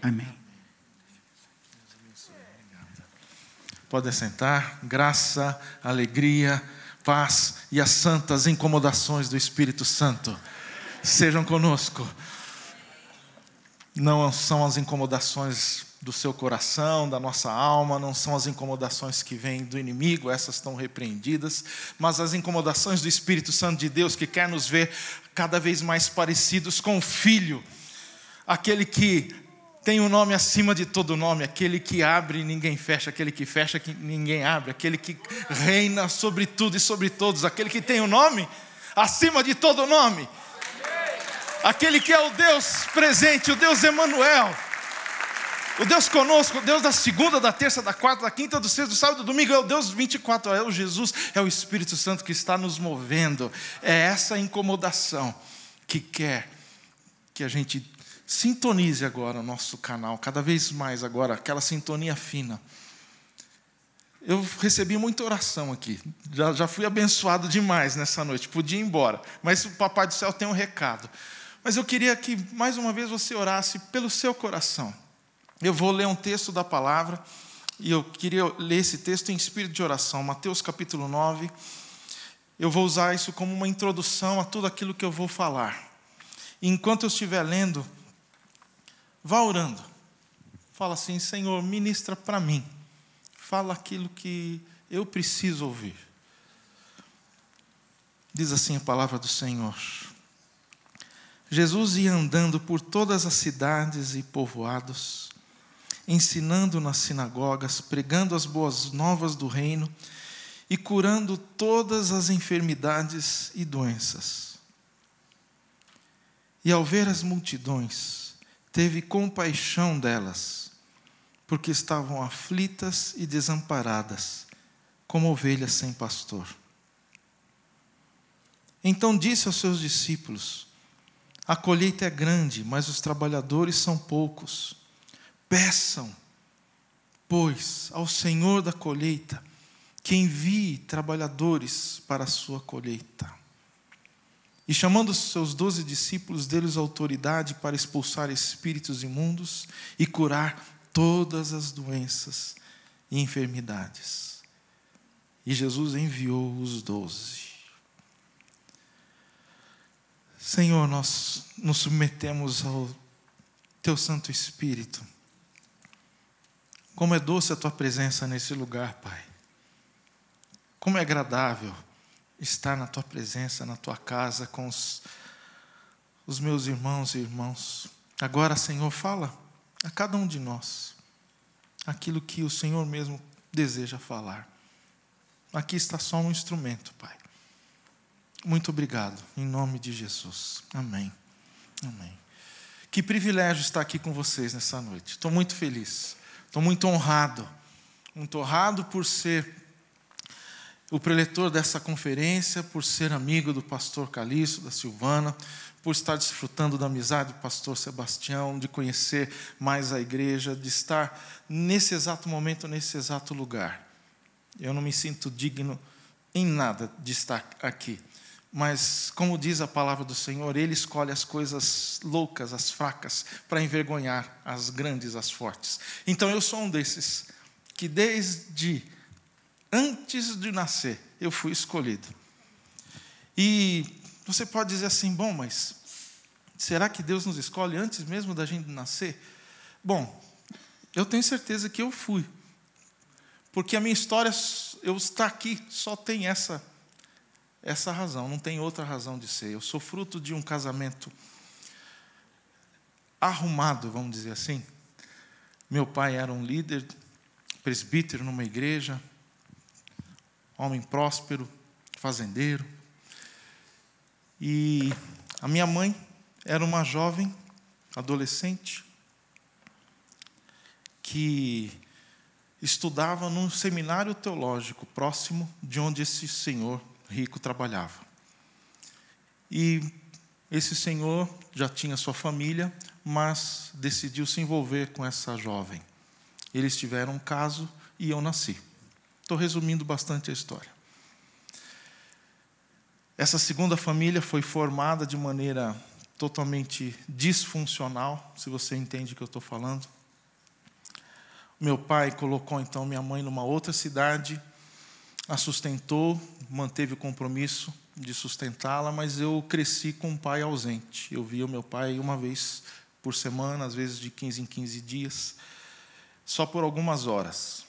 Amém. Pode sentar. Graça, alegria, paz e as santas incomodações do Espírito Santo sejam conosco. Não são as incomodações do seu coração, da nossa alma, não são as incomodações que vêm do inimigo, essas estão repreendidas, mas as incomodações do Espírito Santo de Deus, que quer nos ver cada vez mais parecidos com o Filho, aquele que tem um nome acima de todo nome, aquele que abre e ninguém fecha, aquele que fecha que ninguém abre, aquele que reina sobre tudo e sobre todos, aquele que tem um nome acima de todo nome, aquele que é o Deus presente, o Deus Emanuel, o Deus conosco, o Deus da segunda, da terça, da quarta, da quinta, do sexto, do sábado, do domingo, é o Deus 24, é o Jesus, é o Espírito Santo que está nos movendo. É essa incomodação que quer que a gente sintonize agora o nosso canal, cada vez mais agora, aquela sintonia fina. Eu recebi muita oração aqui, já fui abençoado demais nessa noite, podia ir embora, mas o Papai do Céu tem um recado. Mas eu queria que mais uma vez você orasse pelo seu coração. Eu vou ler um texto da palavra, e eu queria ler esse texto em espírito de oração, Mateus capítulo 9. Eu vou usar isso como uma introdução a tudo aquilo que eu vou falar. E enquanto eu estiver lendo, vá orando. Fala assim: Senhor, ministra para mim. Fala aquilo que eu preciso ouvir. Diz assim a palavra do Senhor. Jesus ia andando por todas as cidades e povoados, ensinando nas sinagogas, pregando as boas novas do reino e curando todas as enfermidades e doenças. E ao ver as multidões, teve compaixão delas, porque estavam aflitas e desamparadas, como ovelhas sem pastor. Então disse aos seus discípulos: a colheita é grande, mas os trabalhadores são poucos. Peçam, pois, ao Senhor da colheita, que envie trabalhadores para a sua colheita. E chamando os seus 12 discípulos, deu-lhes autoridade para expulsar espíritos imundos e curar todas as doenças e enfermidades. E Jesus enviou os 12. Senhor, nós nos submetemos ao Teu Santo Espírito. Como é doce a Tua presença nesse lugar, Pai. Como é agradável estar na Tua presença, na Tua casa, com os meus irmãos e irmãs. Agora, Senhor, fala a cada um de nós aquilo que o Senhor mesmo deseja falar. Aqui está só um instrumento, Pai. Muito obrigado, em nome de Jesus. Amém. Amém. Que privilégio estar aqui com vocês nessa noite. Estou muito feliz. Estou muito honrado por ser o preletor dessa conferência, por ser amigo do pastor Calixto, da Silvana, por estar desfrutando da amizade do pastor Sebastião, de conhecer mais a igreja, de estar nesse exato momento, nesse exato lugar. Eu não me sinto digno em nada de estar aqui. Mas, como diz a palavra do Senhor, Ele escolhe as coisas loucas, as fracas, para envergonhar as grandes, as fortes. Então, eu sou um desses que desde antes de nascer, eu fui escolhido. E você pode dizer assim: bom, mas será que Deus nos escolhe antes mesmo da gente nascer? Bom, eu tenho certeza que eu fui. Porque a minha história, eu estar aqui, só tem essa razão, não tem outra razão de ser. Eu sou fruto de um casamento arrumado, vamos dizer assim. Meu pai era um líder, presbítero numa igreja, homem próspero, fazendeiro. E a minha mãe era uma jovem, adolescente, que estudava num seminário teológico próximo de onde esse senhor rico trabalhava. E esse senhor já tinha sua família, mas decidiu se envolver com essa jovem. Eles tiveram um caso e eu nasci. Estou resumindo bastante a história. Essa segunda família foi formada de maneira totalmente disfuncional, se você entende o que eu estou falando. Meu pai colocou, então, minha mãe numa outra cidade, a sustentou, manteve o compromisso de sustentá-la, mas eu cresci com um pai ausente. Eu via o meu pai uma vez por semana, às vezes de 15 em 15 dias, só por algumas horas.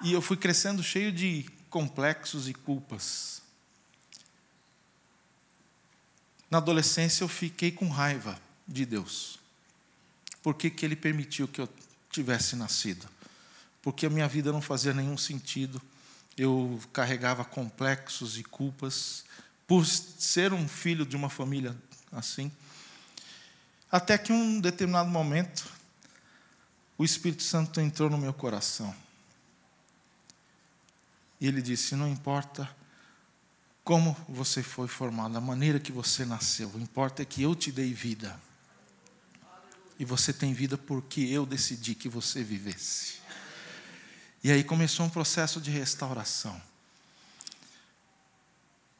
E eu fui crescendo cheio de complexos e culpas. Na adolescência eu fiquei com raiva de Deus. Por que Ele permitiu que eu tivesse nascido? Porque a minha vida não fazia nenhum sentido. Eu carregava complexos e culpas por ser um filho de uma família assim. Até que um determinado momento, o Espírito Santo entrou no meu coração. E ele disse: não importa como você foi formado, a maneira que você nasceu, o que importa é que eu te dei vida. E você tem vida porque eu decidi que você vivesse. E aí começou um processo de restauração.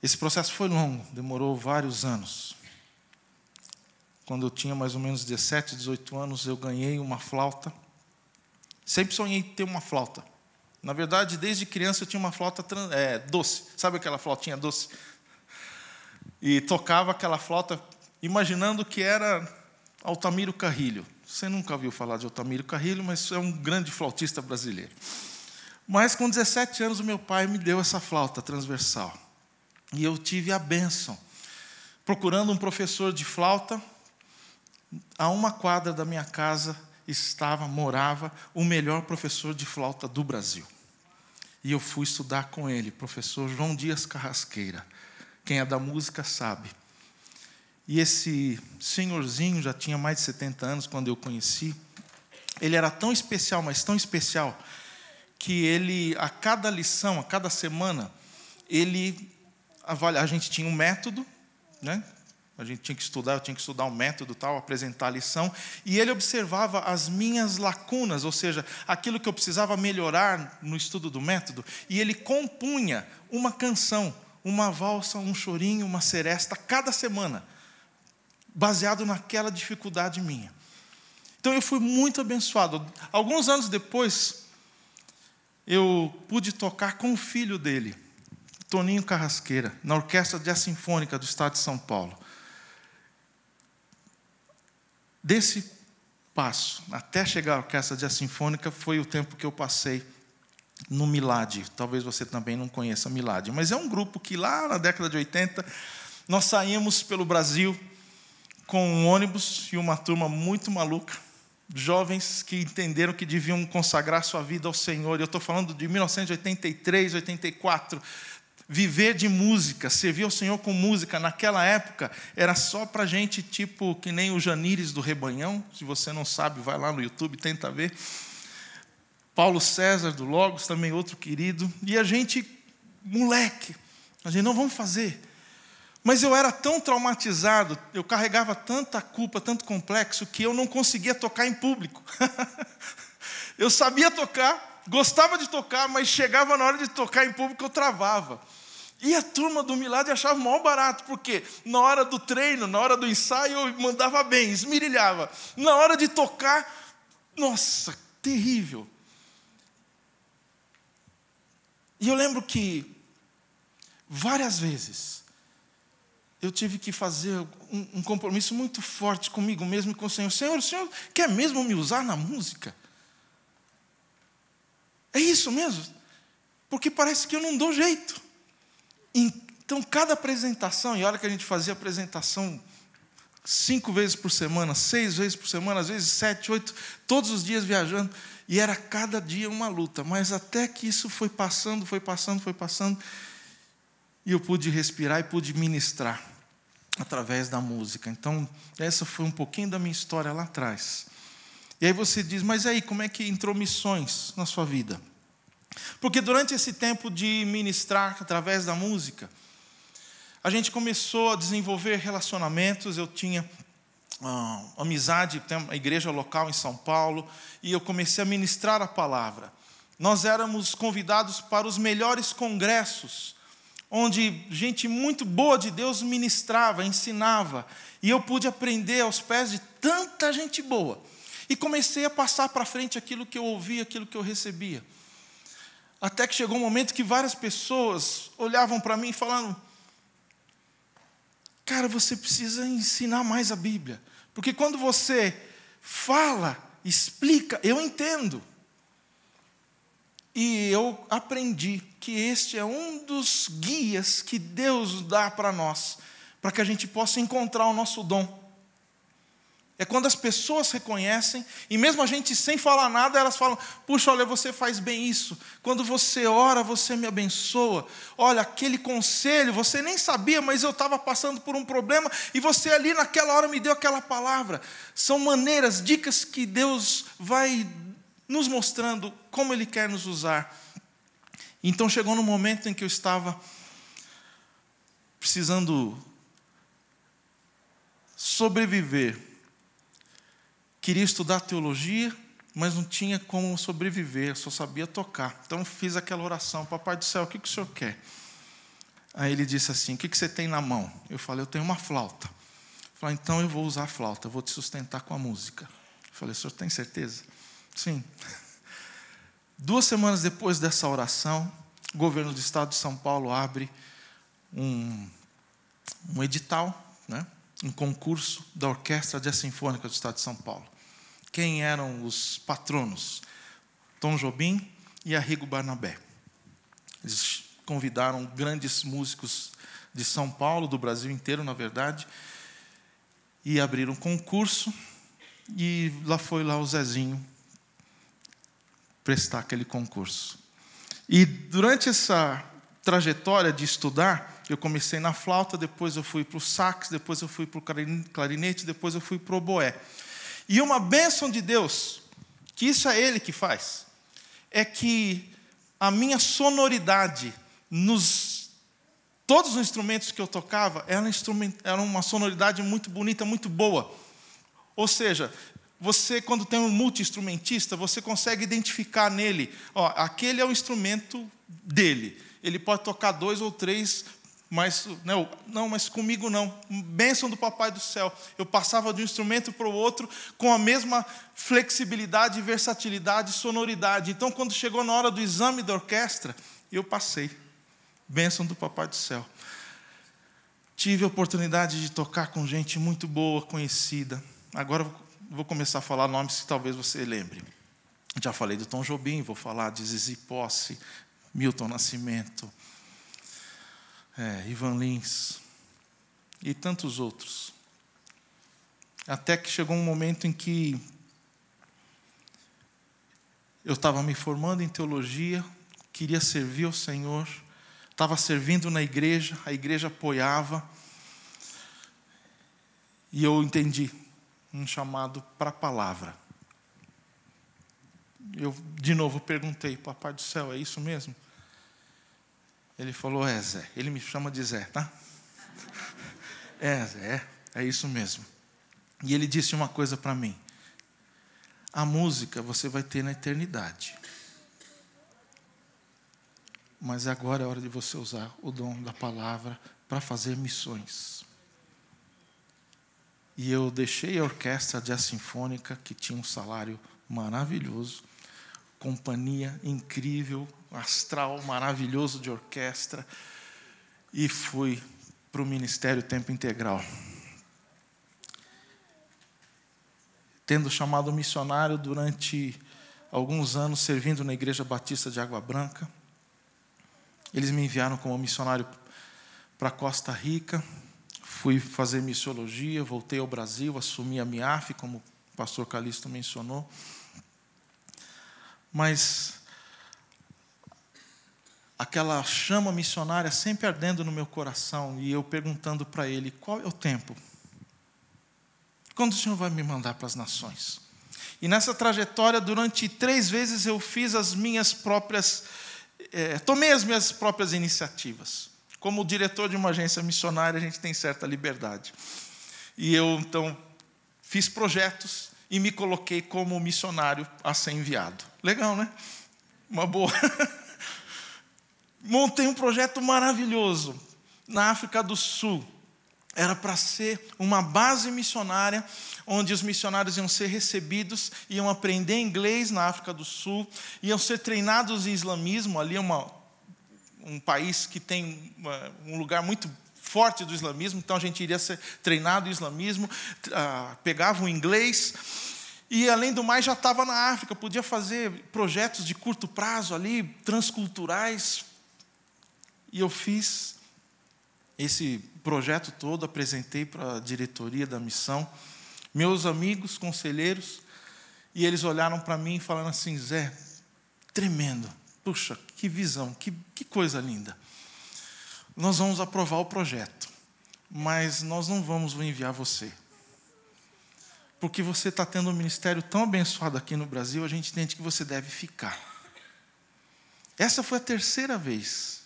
Esse processo foi longo, demorou vários anos. Quando eu tinha mais ou menos 17, 18 anos, eu ganhei uma flauta. Sempre sonhei em ter uma flauta. Na verdade, desde criança eu tinha uma flauta doce. Sabe aquela flautinha doce? E tocava aquela flauta imaginando que era Altamiro Carrilho. Você nunca ouviu falar de Altamiro Carrilho, mas é um grande flautista brasileiro. Mas com 17 anos o meu pai me deu essa flauta transversal. E eu tive a bênção. Procurando um professor de flauta, a uma quadra da minha casa morava o melhor professor de flauta do Brasil. E eu fui estudar com ele, professor João Dias Carrasqueira. Quem é da música sabe. E esse senhorzinho já tinha mais de 70 anos quando eu conheci. Ele era tão especial, mas tão especial, que ele, a cada lição, a cada semana, a gente tinha um método, né? A gente tinha que estudar, eu tinha que estudar um método, tal, apresentar a lição, e ele observava as minhas lacunas, ou seja, aquilo que eu precisava melhorar no estudo do método, e ele compunha uma canção, uma valsa, um chorinho, uma seresta, cada semana, baseado naquela dificuldade minha. Então eu fui muito abençoado. Alguns anos depois, eu pude tocar com o filho dele, Toninho Carrasqueira, na Orquestra Jazz Sinfônica do Estado de São Paulo. Desse passo, até chegar à Orquestra Jazz Sinfônica, foi o tempo que eu passei no Milad. Talvez você também não conheça Milad, mas é um grupo que lá na década de 80, nós saímos pelo Brasil com um ônibus e uma turma muito maluca, jovens que entenderam que deviam consagrar sua vida ao Senhor. Eu estou falando de 1983, 84, viver de música, servir ao Senhor com música, naquela época, era só para gente tipo que nem o Janires do Rebanhão. Se você não sabe, vai lá no YouTube, tenta ver. Paulo César do Logos, também outro querido. E a gente, moleque, a gente não vamos fazer. Mas eu era tão traumatizado, eu carregava tanta culpa, tanto complexo, que eu não conseguia tocar em público. Eu sabia tocar, gostava de tocar, mas chegava na hora de tocar em público, eu travava. E a turma do Milad achava o maior barato, porque na hora do treino, na hora do ensaio, eu mandava bem, esmirilhava. Na hora de tocar, nossa, terrível. E eu lembro que, várias vezes, eu tive que fazer um compromisso muito forte comigo mesmo e com o Senhor. Senhor, o Senhor quer mesmo me usar na música? É isso mesmo? Porque parece que eu não dou jeito. Então, cada apresentação, e olha que a gente fazia apresentação 5 vezes por semana, 6 vezes por semana, às vezes 7, 8, todos os dias viajando, e era cada dia uma luta, mas até que isso foi passando, e eu pude respirar e pude ministrar através da música. Então, essa foi um pouquinho da minha história lá atrás. E aí você diz, mas aí, como é que entrou missões na sua vida? Porque durante esse tempo de ministrar através da música, a gente começou a desenvolver relacionamentos. Eu tinha amizade, tem uma igreja local em São Paulo, e eu comecei a ministrar a palavra. Nós éramos convidados para os melhores congressos, onde gente muito boa de Deus ministrava, ensinava, e eu pude aprender aos pés de tanta gente boa. E comecei a passar para frente aquilo que eu ouvia, aquilo que eu recebia. Até que chegou um momento que várias pessoas olhavam para mim falando: cara, você precisa ensinar mais a Bíblia. Porque quando você fala, explica, eu entendo. E eu aprendi que este é um dos guias que Deus dá para nós, para que a gente possa encontrar o nosso dom. É quando as pessoas reconhecem, e mesmo a gente sem falar nada, elas falam: puxa, olha, você faz bem isso. Quando você ora, você me abençoa. Olha, aquele conselho, você nem sabia, mas eu estava passando por um problema, e você ali naquela hora me deu aquela palavra. São maneiras, dicas que Deus vai nos mostrando como Ele quer nos usar. Então chegou no momento em que eu estava precisando sobreviver. Queria estudar teologia, mas não tinha como sobreviver, só sabia tocar. Então fiz aquela oração: Papai do céu, o que o Senhor quer? Aí Ele disse assim: o que você tem na mão? Eu falei: eu tenho uma flauta. Ele falou: então eu vou usar a flauta, eu vou te sustentar com a música. Eu falei: o senhor tem certeza? Sim. 2 semanas depois dessa oração, o governo do estado de São Paulo abre um edital, né? Um concurso da Orquestra Jazz Sinfônica do estado de São Paulo. Quem eram os patronos? Tom Jobim e Arrigo Barnabé. Eles convidaram grandes músicos de São Paulo, do Brasil inteiro, na verdade, e abriram um concurso, e foi lá o Zezinho prestar aquele concurso. E durante essa trajetória de estudar, eu comecei na flauta, depois eu fui para o sax, depois eu fui para o clarinete, depois eu fui para o oboé. E uma bênção de Deus, que isso é Ele que faz, é que a minha sonoridade, todos os instrumentos que eu tocava, era uma sonoridade muito bonita, muito boa. Ou seja, você, quando tem um multi-instrumentista, você consegue identificar nele: aquele é o instrumento dele. Ele pode tocar 2 ou 3, mas não, mas comigo não. Bênção do Papai do céu. Eu passava de um instrumento para o outro com a mesma flexibilidade, versatilidade, sonoridade. Então, quando chegou na hora do exame da orquestra, eu passei. Bênção do Papai do céu. Tive a oportunidade de tocar com gente muito boa, conhecida. Agora vou começar a falar nomes que talvez você lembre. Já falei do Tom Jobim, vou falar de Zizi Posse, Milton Nascimento, Ivan Lins e tantos outros. Até que chegou um momento em que eu estava me formando em teologia, queria servir ao Senhor, estava servindo na igreja, a igreja apoiava, e eu entendi um chamado para a palavra. Eu, de novo, perguntei: Papai do céu, é isso mesmo? Ele falou: Zé. Ele me chama de Zé, tá? Zé, é isso mesmo. E ele disse uma coisa para mim: a música você vai ter na eternidade. Mas agora é hora de você usar o dom da palavra para fazer missões. E eu deixei a orquestra jazz sinfônica, que tinha um salário maravilhoso, companhia incrível, astral maravilhoso de orquestra, e fui para o ministério tempo integral. Tendo chamado missionário durante alguns anos, servindo na Igreja Batista de Água Branca, eles me enviaram como missionário para Costa Rica. Fui fazer missiologia, voltei ao Brasil, assumi a MIAF, como o pastor Calixto mencionou. Mas aquela chama missionária sempre ardendo no meu coração, e eu perguntando para ele: qual é o tempo? Quando o Senhor vai me mandar para as nações? E nessa trajetória, durante 3 vezes, eu fiz as minhas próprias... tomei as minhas próprias iniciativas. Como diretor de uma agência missionária, a gente tem certa liberdade. E eu, então, fiz projetos e me coloquei como missionário a ser enviado. Legal, né? Uma boa. Montei um projeto maravilhoso na África do Sul. Era para ser uma base missionária, onde os missionários iam ser recebidos, iam aprender inglês na África do Sul, iam ser treinados em islamismo. Ali é um país que tem um lugar muito forte do islamismo, então a gente iria ser treinado em islamismo, pegava o inglês, e além do mais já estava na África, podia fazer projetos de curto prazo ali, transculturais. E eu fiz esse projeto todo, apresentei para a diretoria da missão, meus amigos, conselheiros, e eles olharam para mim falando assim: Zé, tremendo, puxa, que visão, que coisa linda. Nós vamos aprovar o projeto, mas nós não vamos enviar você. Porque você está tendo um ministério tão abençoado aqui no Brasil, a gente entende que você deve ficar. Essa foi a terceira vez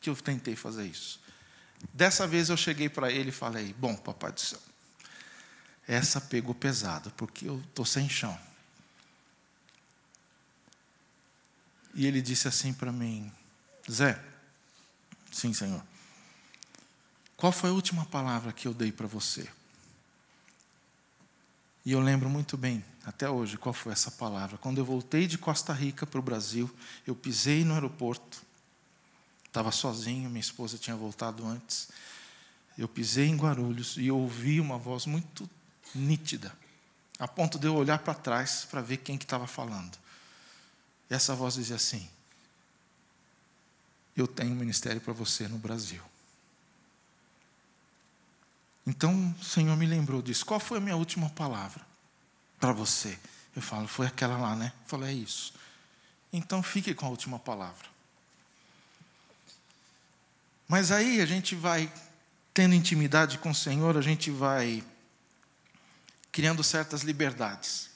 que eu tentei fazer isso. Dessa vez eu cheguei para ele e falei: bom, papai do céu, essa pegou pesado, porque eu estou sem chão. E ele disse assim para mim: Zé, sim, Senhor, qual foi a última palavra que eu dei para você? E eu lembro muito bem, até hoje, qual foi essa palavra. Quando eu voltei de Costa Rica para o Brasil, eu pisei no aeroporto, estava sozinho, minha esposa tinha voltado antes. Eu pisei em Guarulhos e eu ouvi uma voz muito nítida, a ponto de eu olhar para trás para ver quem que estava falando. E essa voz dizia assim: eu tenho um ministério para você no Brasil. Então o Senhor me lembrou disso. Qual foi a minha última palavra para você? Eu falo: foi aquela lá, né? Eu falei: é isso. Então fique com a última palavra. Mas aí a gente vai tendo intimidade com o Senhor, a gente vai criando certas liberdades.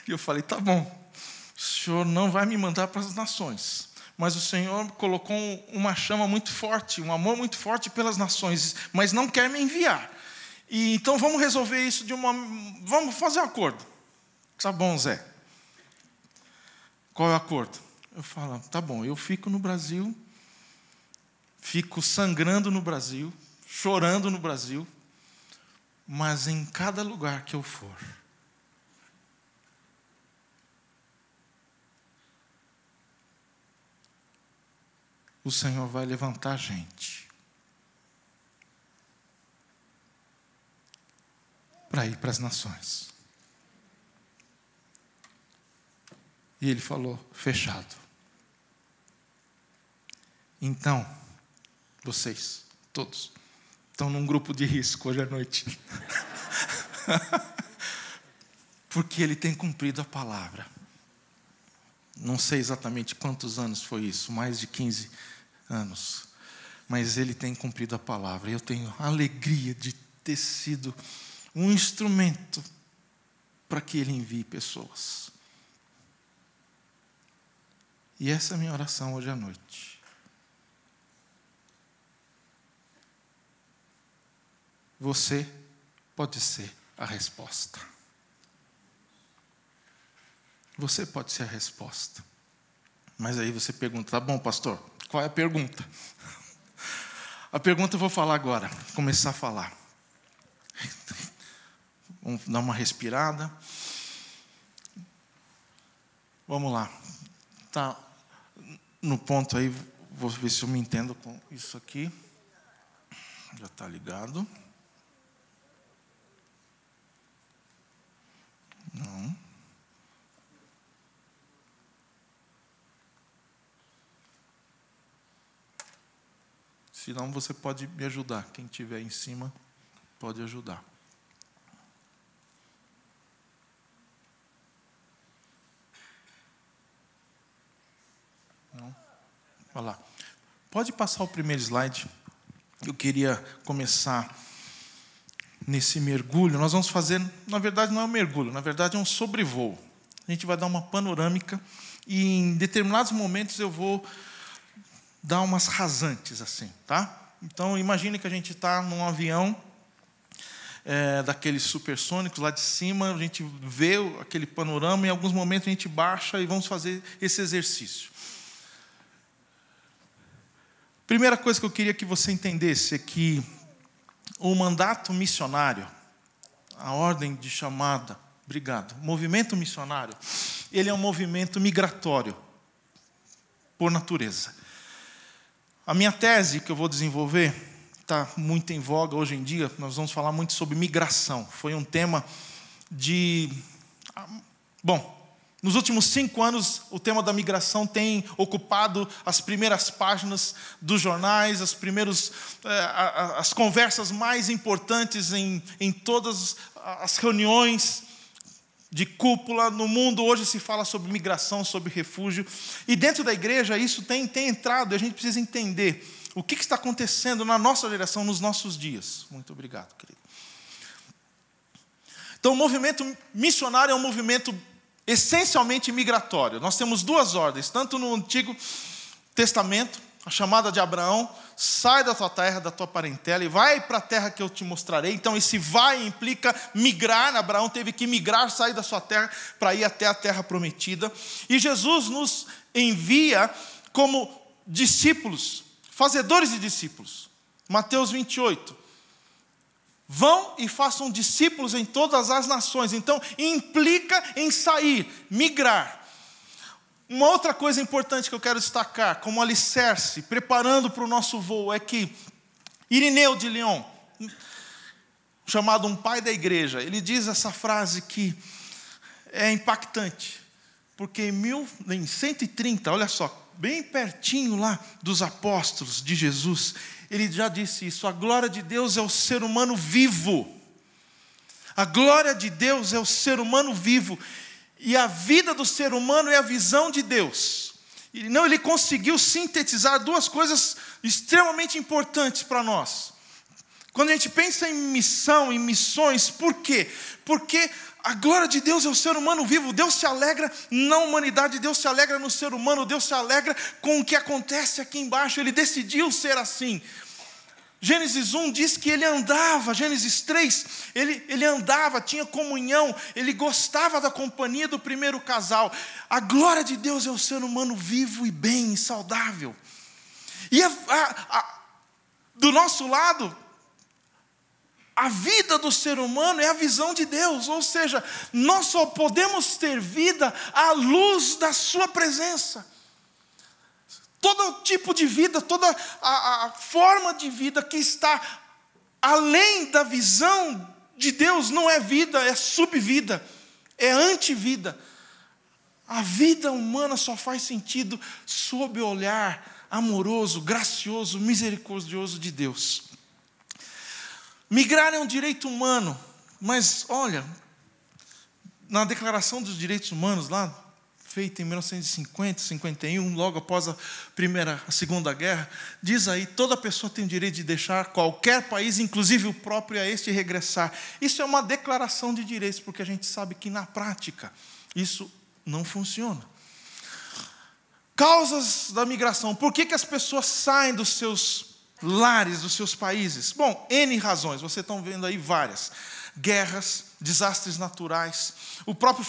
E eu falei: tá bom, o Senhor não vai me mandar para as nações, mas o Senhor colocou uma chama muito forte, um amor muito forte pelas nações, mas não quer me enviar. E então vamos resolver isso vamos fazer um acordo. Tá bom, Zé. Qual é o acordo? Eu falo: tá bom, eu fico no Brasil, fico sangrando no Brasil, chorando no Brasil, mas em cada lugar que eu for, o Senhor vai levantar gente para ir para as nações. E ele falou: fechado. Então, vocês, todos, estão num grupo de risco hoje à noite. Porque ele tem cumprido a palavra. Não sei exatamente quantos anos foi isso, mais de 15 anos. Mas ele tem cumprido a palavra. E eu tenho a alegria de ter sido um instrumento para que ele envie pessoas. E essa é a minha oração hoje à noite. Você pode ser a resposta. Você pode ser a resposta. Mas aí você pergunta: tá bom, pastor, qual é a pergunta? A pergunta eu vou falar agora, vou começar a falar. Vamos dar uma respirada. Vamos lá. Tá no ponto aí, vou ver se eu me entendo com isso aqui. Já está ligado. Não. Se não, você pode me ajudar. Quem estiver em cima pode ajudar. Não? Olha lá. Pode passar o primeiro slide. Eu queria começar nesse mergulho. Nós vamos fazer, na verdade não é um mergulho, na verdade é um sobrevoo. A gente vai dar uma panorâmica e em determinados momentos eu vou dar umas rasantes assim, tá? Então imagine que a gente está num avião daqueles supersônicos lá de cima, a gente vê aquele panorama, em alguns momentos a gente baixa e vamos fazer esse exercício. Primeira coisa que eu queria que você entendesse é que o mandato missionário, a ordem de chamada, o movimento missionário, ele é um movimento migratório, por natureza. A minha tese que eu vou desenvolver está muito em voga hoje em dia. Nós vamos falar muito sobre migração. Foi um tema nos últimos 5 anos, o tema da migração tem ocupado as primeiras páginas dos jornais, as conversas mais importantes em todas as reuniões de cúpula no mundo. Hoje se fala sobre migração, sobre refúgio. E dentro da igreja isso tem entrado, e a gente precisa entender o que está acontecendo na nossa geração, nos nossos dias. Muito obrigado, querido. Então, o movimento missionário é um movimento essencialmente migratório. Nós temos 2 ordens, tanto no Antigo Testamento, a chamada de Abraão: sai da tua terra, da tua parentela e vai para a terra que eu te mostrarei. Então esse vai implica migrar. Abraão teve que migrar, sair da sua terra para ir até a terra prometida. E Jesus nos envia como discípulos, fazedores de discípulos. Mateus 28. Vão e façam discípulos em todas as nações. Então, implica em sair, migrar. Uma outra coisa importante que eu quero destacar, como alicerce, preparando para o nosso voo, é que Irineu de Lyon, chamado um pai da igreja, ele diz essa frase que é impactante. Porque em 130, olha só, bem pertinho lá dos apóstolos de Jesus, ele já disse isso: a glória de Deus é o ser humano vivo. A glória de Deus é o ser humano vivo. E a vida do ser humano é a visão de Deus. Ele conseguiu sintetizar 2 coisas extremamente importantes para nós. Quando a gente pensa em missão, em missões, por quê? Porque a glória de Deus é o ser humano vivo. Deus se alegra na humanidade, Deus se alegra no ser humano, Deus se alegra com o que acontece aqui embaixo. Ele decidiu ser assim. Gênesis 1 diz que ele andava, Gênesis 3, ele andava, tinha comunhão, ele gostava da companhia do primeiro casal. A glória de Deus é o ser humano vivo e bem, saudável. E do nosso lado, a vida do ser humano é a visão de Deus, ou seja, nós só podemos ter vida à luz da sua presença. Todo tipo de vida, toda a forma de vida que está além da visão de Deus não é vida, é subvida, é antivida. A vida humana só faz sentido sob o olhar amoroso, gracioso, misericordioso de Deus. Migrar é um direito humano, mas olha, na Declaração dos Direitos Humanos lá, feita em 1950, 51, logo após a Segunda Guerra, diz aí: toda pessoa tem o direito de deixar qualquer país, inclusive o próprio, a este regressar. Isso é uma declaração de direitos, porque a gente sabe que na prática isso não funciona. Causas da migração. Por que as pessoas saem dos seus lares, dos seus países? Bom, N razões, vocês estão vendo aí várias. Guerras, desastres naturais, o próprio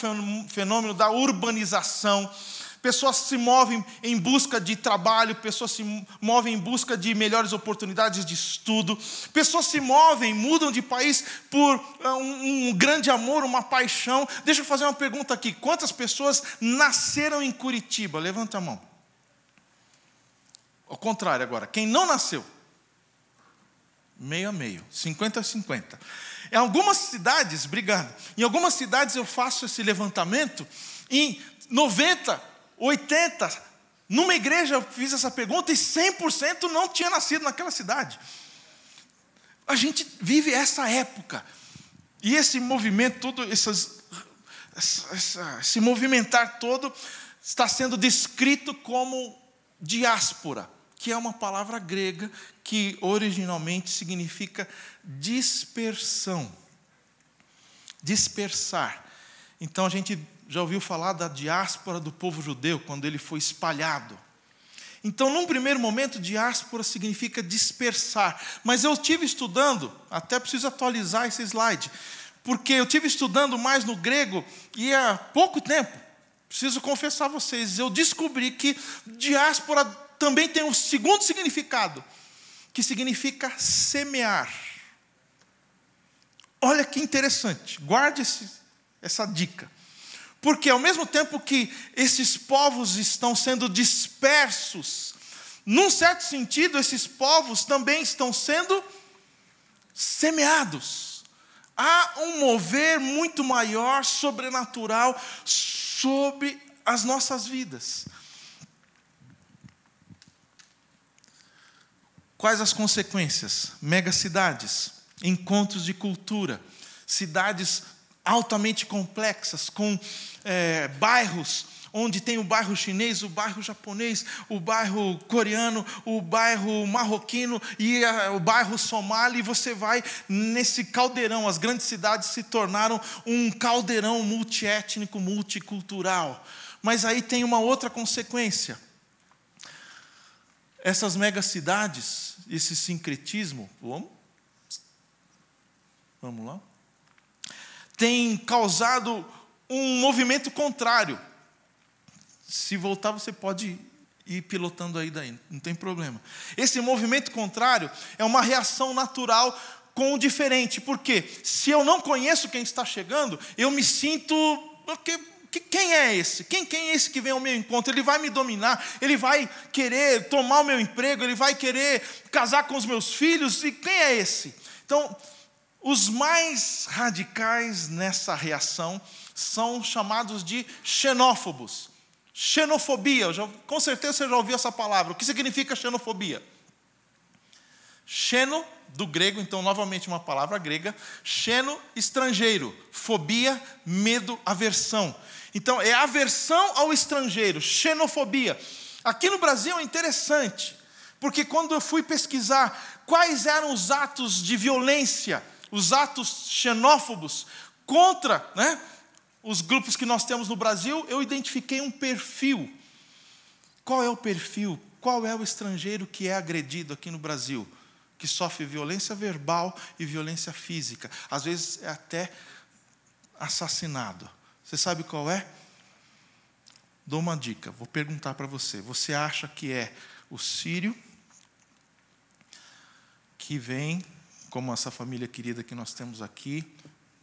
fenômeno da urbanização. Pessoas se movem em busca de trabalho, pessoas se movem em busca de melhores oportunidades de estudo, pessoas se movem, mudam de país por um grande amor, uma paixão. Deixa eu fazer uma pergunta aqui: quantas pessoas nasceram em Curitiba? Levanta a mão. Ao contrário agora, quem não nasceu? Meio a meio, 50-50. Em algumas cidades, em algumas cidades eu faço esse levantamento, em 90, 80, numa igreja eu fiz essa pergunta e 100% não tinha nascido naquela cidade. A gente vive essa época, e esse movimento todo, esse movimentar todo está sendo descrito como diáspora, que é uma palavra grega que originalmente significa dispersão. Dispersar. Então a gente já ouviu falar da diáspora do povo judeu, quando ele foi espalhado. Então, num primeiro momento, diáspora significa dispersar. Mas eu estive estudando, até preciso atualizar esse slide, porque eu estive estudando mais no grego, e há pouco tempo, preciso confessar a vocês, eu descobri que diáspora também tem um segundo significado, que significa semear. Olha que interessante, guarde essa dica. Porque ao mesmo tempo que esses povos estão sendo dispersos, num certo sentido, esses povos também estão sendo semeados. Há um mover muito maior, sobrenatural, sobre as nossas vidas. Quais as consequências? Megacidades, encontros de cultura, cidades altamente complexas, com bairros, onde tem o bairro chinês, o bairro japonês, o bairro coreano, o bairro marroquino e o bairro somali, e você vai nesse caldeirão. As grandes cidades se tornaram um caldeirão multiétnico, multicultural. Mas aí tem uma outra consequência. Essas megacidades, esse sincretismo, vamos lá, tem causado um movimento contrário. Se voltar, você pode ir pilotando aí daí, não tem problema. Esse movimento contrário é uma reação natural com o diferente. Por quê? Se eu não conheço quem está chegando, eu me sinto... Quem é esse? Quem é esse que vem ao meu encontro? Ele vai me dominar, ele vai querer tomar o meu emprego, ele vai querer casar com os meus filhos, e quem é esse? Então, os mais radicais nessa reação são chamados de xenófobos. Xenofobia, com certeza você já ouviu essa palavra. O que significa xenofobia? Xeno, do grego, então novamente uma palavra grega. Xeno, estrangeiro. Fobia, medo, aversão. Então é aversão ao estrangeiro, xenofobia. Aqui no Brasil é interessante, porque quando eu fui pesquisar quais eram os atos de violência, os atos xenófobos contra, os grupos que nós temos no Brasil, eu identifiquei um perfil. Qual é o perfil? Qual é o estrangeiro que é agredido aqui no Brasil? Que sofre violência verbal e violência física. Às vezes é até assassinado. Você sabe qual é? Dou uma dica, vou perguntar para você. Você acha que é o sírio que vem, como essa família querida que nós temos aqui,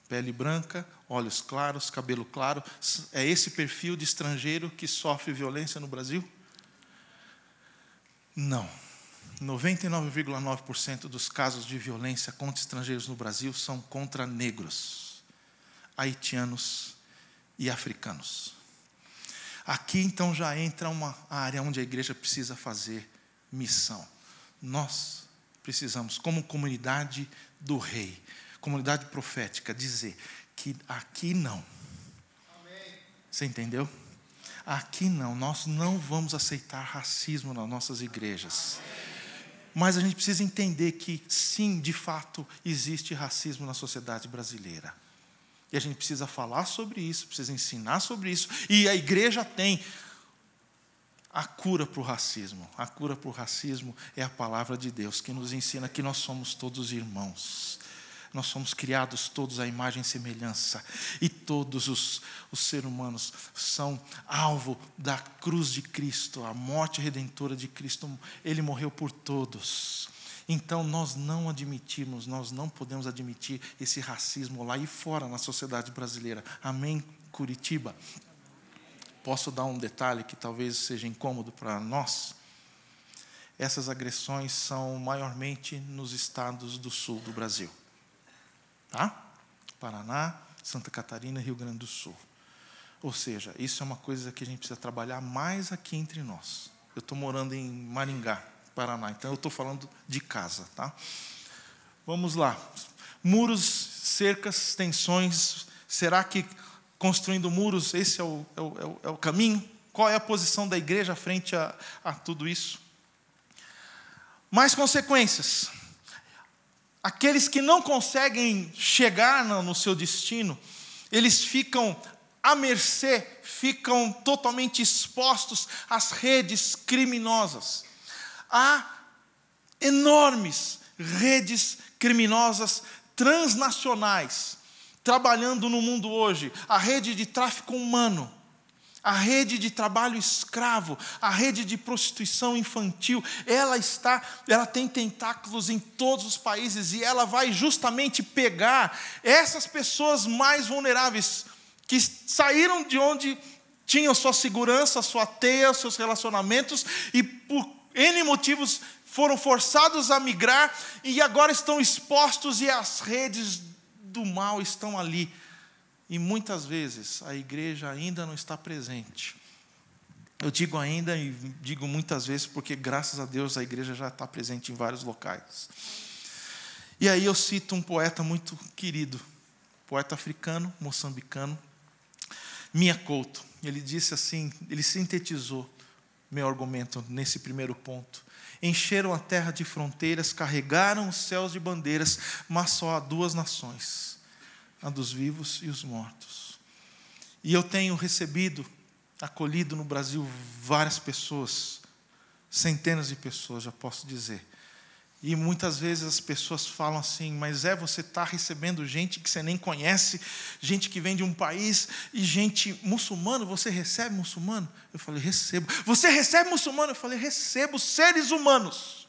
pele branca, olhos claros, cabelo claro, é esse perfil de estrangeiro que sofre violência no Brasil? Não. 99,9% dos casos de violência contra estrangeiros no Brasil são contra negros, haitianos e africanos. Aqui então já entra uma área onde a igreja precisa fazer missão. Nós precisamos, como comunidade do rei, comunidade profética, dizer que aqui não. Você entendeu? Aqui não, nós não vamos aceitar racismo nas nossas igrejas. Mas a gente precisa entender que sim, de fato, existe racismo na sociedade brasileira. E a gente precisa falar sobre isso, precisa ensinar sobre isso. E a igreja tem a cura para o racismo. A cura para o racismo é a palavra de Deus, que nos ensina que nós somos todos irmãos. Nós somos criados todos à imagem e semelhança. E todos os seres humanos são alvo da cruz de Cristo, a morte redentora de Cristo. Ele morreu por todos. Então, nós não podemos admitir esse racismo lá e fora na sociedade brasileira. Amém, Curitiba? Posso dar um detalhe que talvez seja incômodo para nós? Essas agressões são maiormente nos estados do sul do Brasil. Tá? Paraná, Santa Catarina e Rio Grande do Sul. Ou seja, isso é uma coisa que a gente precisa trabalhar mais aqui entre nós. Eu estou morando em Maringá, Paraná, então eu estou falando de casa. Tá? Vamos lá. Muros, cercas, tensões. Será que construindo muros, esse é o caminho? Qual é a posição da igreja frente a tudo isso? Mais consequências. Aqueles que não conseguem chegar no seu destino, eles ficam à mercê, ficam totalmente expostos às redes criminosas. Há enormes redes criminosas transnacionais trabalhando no mundo hoje. A rede de tráfico humano A rede de trabalho escravo, a rede de prostituição infantil, ela tem tentáculos em todos os países e ela vai justamente pegar essas pessoas mais vulneráveis, que saíram de onde tinham sua segurança, sua teia, seus relacionamentos, e por N motivos foram forçados a migrar e agora estão expostos e as redes do mal estão ali. E muitas vezes a igreja ainda não está presente. Eu digo ainda e digo muitas vezes porque, graças a Deus, a igreja já está presente em vários locais. E aí eu cito um poeta muito querido, poeta africano, moçambicano, Mia Couto. Ele disse assim, ele sintetizou meu argumento nesse primeiro ponto. Encheram a terra de fronteiras, carregaram os céus de bandeiras, mas só há duas nações, a dos vivos e os mortos. E eu tenho acolhido no Brasil várias pessoas, centenas de pessoas, já posso dizer. E muitas vezes as pessoas falam assim, mas você está recebendo gente que você nem conhece, gente que vem de um país, e gente muçulmano, você recebe muçulmano? Eu falei, recebo. Você recebe muçulmano? Eu falei, recebo seres humanos.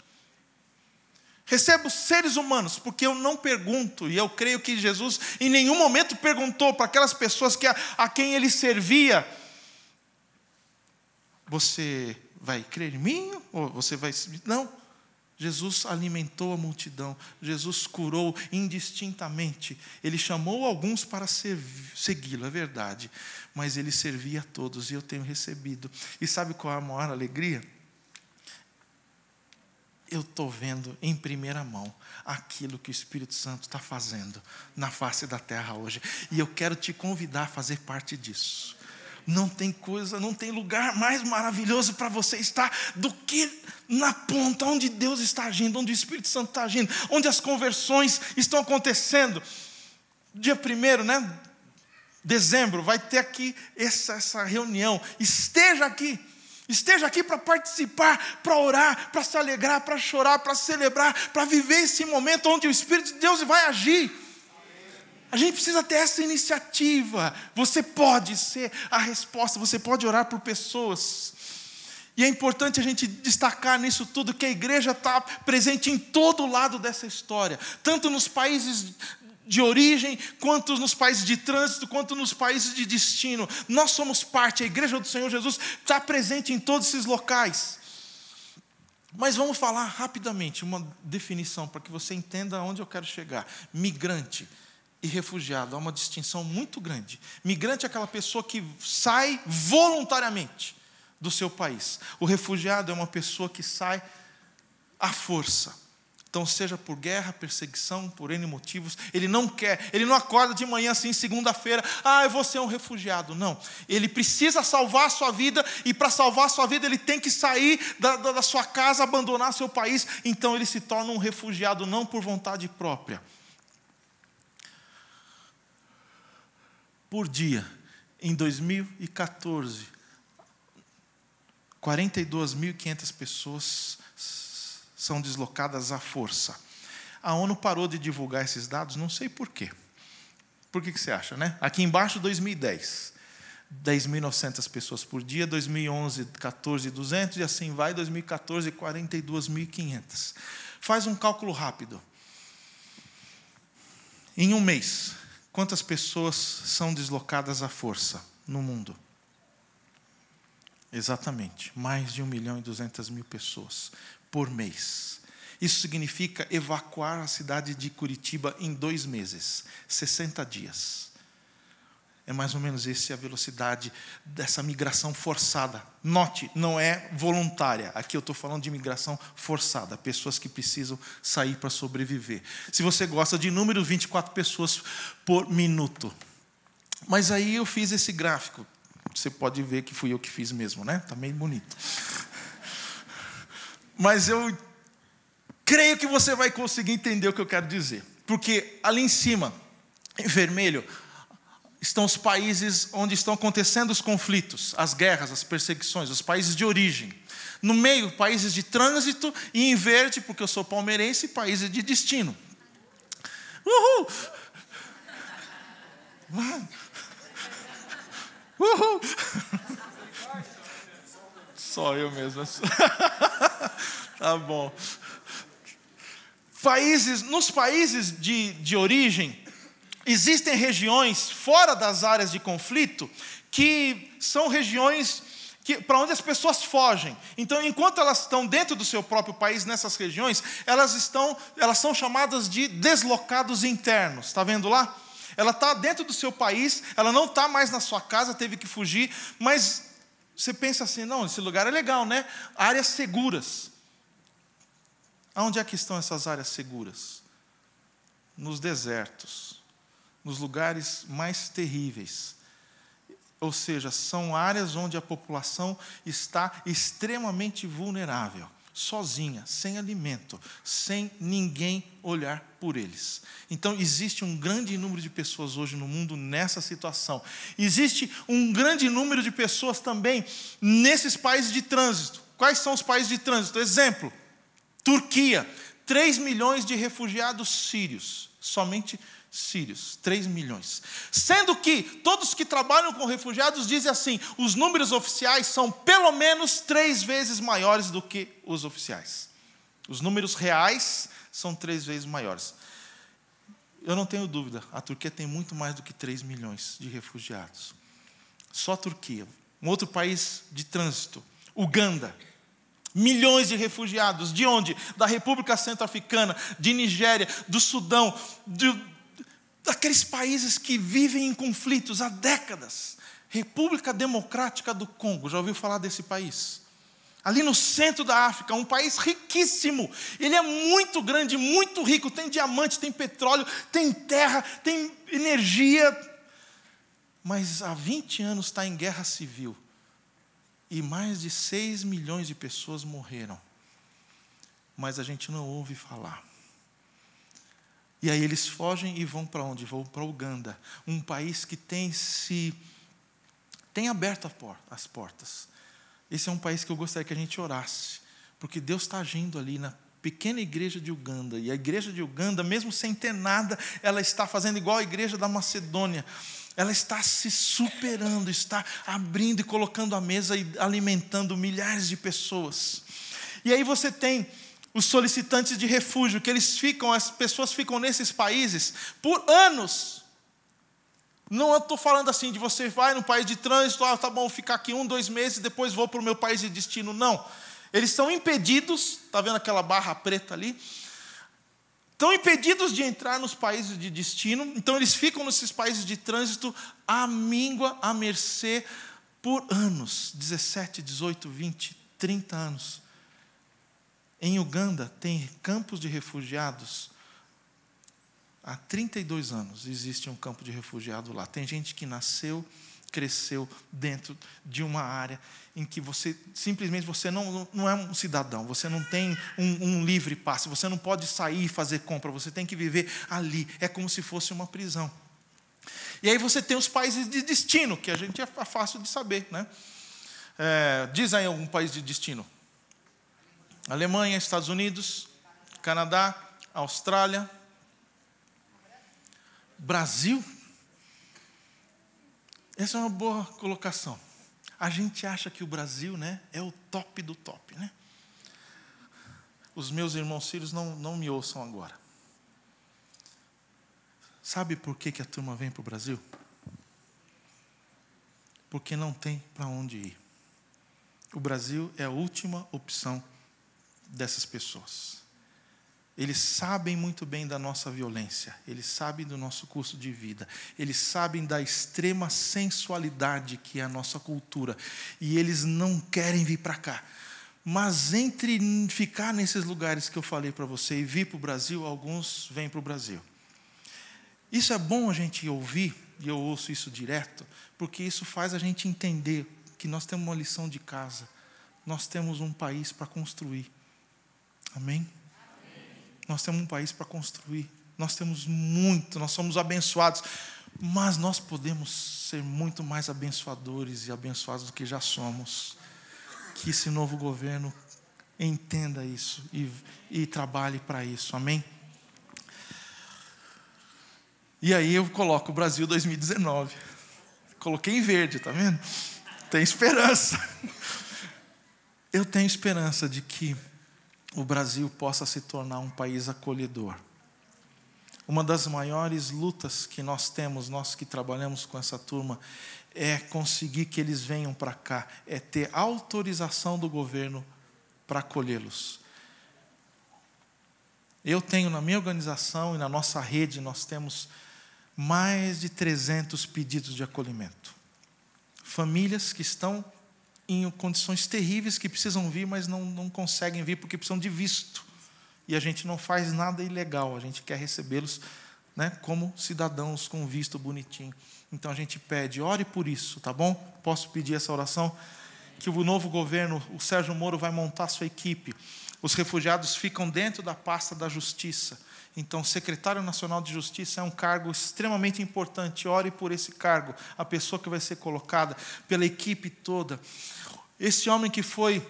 Recebo seres humanos, porque eu não pergunto, e eu creio que Jesus em nenhum momento perguntou para aquelas pessoas a quem ele servia, você vai crer em mim? Ou você vai... Não. Jesus alimentou a multidão, Jesus curou indistintamente, ele chamou alguns para segui-lo, é verdade, mas ele servia a todos, e eu tenho recebido. E sabe qual é a maior alegria? Eu estou vendo em primeira mão aquilo que o Espírito Santo está fazendo na face da terra hoje, e eu quero te convidar a fazer parte disso. Não tem lugar mais maravilhoso para você estar do que na ponta, onde Deus está agindo, onde o Espírito Santo está agindo, onde as conversões estão acontecendo. Dia 1º, dezembro, vai ter aqui essa reunião. Esteja aqui para participar, para orar, para se alegrar, para chorar, para celebrar, para viver esse momento onde o Espírito de Deus vai agir. A gente precisa ter essa iniciativa. Você pode ser a resposta, você pode orar por pessoas. E é importante a gente destacar nisso tudo que a igreja está presente em todo lado dessa história, tanto nos países de origem, quanto nos países de trânsito, quanto nos países de destino. Nós somos parte, a igreja do Senhor Jesus está presente em todos esses locais. Mas vamos falar rapidamente uma definição para que você entenda aonde eu quero chegar. Migrante e refugiado, há uma distinção muito grande. Migrante é aquela pessoa que sai voluntariamente do seu país. O refugiado é uma pessoa que sai à força. Então, seja por guerra, perseguição, por N motivos, ele não quer, ele não acorda de manhã assim, segunda-feira, eu vou ser um refugiado. Não, ele precisa salvar a sua vida, e para salvar a sua vida, ele tem que sair da sua casa, abandonar seu país. Então, ele se torna um refugiado, não por vontade própria. Por dia, em 2014, 42.500 pessoas são deslocadas à força. A ONU parou de divulgar esses dados, não sei por quê. Por que você acha, né? Aqui embaixo, 2010, 10.900 pessoas por dia, 2011, 14.200, e assim vai, 2014, 42.500. Faz um cálculo rápido. Em um mês, quantas pessoas são deslocadas à força no mundo? Exatamente, mais de 1.200.000 pessoas por mês. Isso significa evacuar a cidade de Curitiba em 2 meses, 60 dias. É mais ou menos essa a velocidade dessa migração forçada. Note, não é voluntária. Aqui eu estou falando de migração forçada. Pessoas que precisam sair para sobreviver. Se você gosta de número, 24 pessoas por minuto. Mas aí eu fiz esse gráfico. Você pode ver que fui eu que fiz mesmo, né? Está meio bonito. Mas eu creio que você vai conseguir entender o que eu quero dizer. Porque ali em cima, em vermelho, estão os países onde estão acontecendo os conflitos, as guerras, as perseguições, os países de origem. No meio, países de trânsito, e em verde, porque eu sou palmeirense, países de destino. Uhul! Uhul! Só eu mesmo. Tá bom. Nos países de origem, existem regiões fora das áreas de conflito que são regiões para onde as pessoas fogem. Então, enquanto elas estão dentro do seu próprio país, nessas regiões, elas são chamadas de deslocados internos. Está vendo lá? Ela está dentro do seu país, ela não está mais na sua casa, teve que fugir, mas você pensa assim, não, esse lugar é legal, né? Áreas seguras. Aonde é que estão essas áreas seguras? Nos desertos, nos lugares mais terríveis. Ou seja, são áreas onde a população está extremamente vulnerável, sozinha, sem alimento, sem ninguém olhar por eles. Então, existe um grande número de pessoas hoje no mundo nessa situação. Existe um grande número de pessoas também nesses países de trânsito. Quais são os países de trânsito? Exemplo, Turquia, 3 milhões de refugiados sírios, somente sírios, 3 milhões. Sendo que todos que trabalham com refugiados dizem assim, os números oficiais são pelo menos 3 vezes maiores do que os oficiais. Os números reais são 3 vezes maiores. Eu não tenho dúvida, a Turquia tem muito mais do que 3 milhões de refugiados. Só a Turquia. Um outro país de trânsito, Uganda. Milhões de refugiados. De onde? Da República Centro-Africana, de Nigéria, do Sudão, daqueles países que vivem em conflitos há décadas. República Democrática do Congo, já ouviu falar desse país? Ali no centro da África, um país riquíssimo. Ele é muito grande, muito rico, tem diamante, tem petróleo, tem terra, tem energia. Mas há 20 anos está em guerra civil. E mais de 6 milhões de pessoas morreram. Mas a gente não ouve falar. E aí eles fogem e vão para onde? Vão para Uganda. Um país que tem aberto as portas. Esse é um país que eu gostaria que a gente orasse. Porque Deus está agindo ali na pequena igreja de Uganda. E a igreja de Uganda, mesmo sem ter nada, ela está fazendo igual a igreja da Macedônia. Ela está se superando, está abrindo e colocando à mesa e alimentando milhares de pessoas. E aí você tem os solicitantes de refúgio, que as pessoas ficam nesses países por anos. Não estou falando assim de você vai no país de trânsito, tá bom, vou ficar aqui 1, 2 meses, depois vou para o meu país de destino. Não. Eles são impedidos, está vendo aquela barra preta ali? Estão impedidos de entrar nos países de destino, então eles ficam nesses países de trânsito à míngua, à mercê, por anos, 17, 18, 20, 30 anos. Em Uganda tem campos de refugiados, há 32 anos existe um campo de refugiado lá. Tem gente que nasceu, cresceu dentro de uma área em que você não é um cidadão, você não tem um livre passe, você não pode sair e fazer compra, você tem que viver ali, é como se fosse uma prisão. E aí você tem os países de destino, que a gente é fácil de saber, né? Diz aí algum país de destino. Alemanha, Estados Unidos, Canadá, Austrália, Brasil. Essa é uma boa colocação. A gente acha que o Brasil, né, é o top do top, né? Os meus irmãos sírios não me ouçam agora. Sabe por que a turma vem para o Brasil? Porque não tem para onde ir. O Brasil é a última opção dessas pessoas. Eles sabem muito bem da nossa violência, eles sabem do nosso custo de vida, eles sabem da extrema sensualidade que é a nossa cultura, e eles não querem vir para cá. Mas entre ficar nesses lugares que eu falei para você e vir para o Brasil, alguns vêm para o Brasil. Isso é bom a gente ouvir, e eu ouço isso direto, porque isso faz a gente entender que nós temos uma lição de casa, nós temos um país para construir. Amém? Nós temos um país para construir, nós temos muito, nós somos abençoados, mas nós podemos ser muito mais abençoadores e abençoados do que já somos. Que esse novo governo entenda isso e trabalhe para isso, amém? E aí eu coloco o Brasil 2019, coloquei em verde, tá vendo? Tem esperança. Eu tenho esperança de que o Brasil possa se tornar um país acolhedor. Uma das maiores lutas que nós temos, nós que trabalhamos com essa turma, é conseguir que eles venham para cá, é ter autorização do governo para acolhê-los. Eu tenho na minha organização e na nossa rede, nós temos mais de 300 pedidos de acolhimento. Famílias que estão em condições terríveis, que precisam vir, mas não conseguem vir porque precisam de visto. E a gente não faz nada ilegal, a gente quer recebê-los, né, como cidadãos com visto bonitinho. Então a gente pede, ore por isso, tá bom? Posso pedir essa oração? Que o novo governo, o Sérgio Moro vai montar sua equipe. Os refugiados ficam dentro da pasta da Justiça. Então, o Secretário Nacional de Justiça é um cargo extremamente importante. Ore por esse cargo, a pessoa que vai ser colocada, pela equipe toda. Esse homem que foi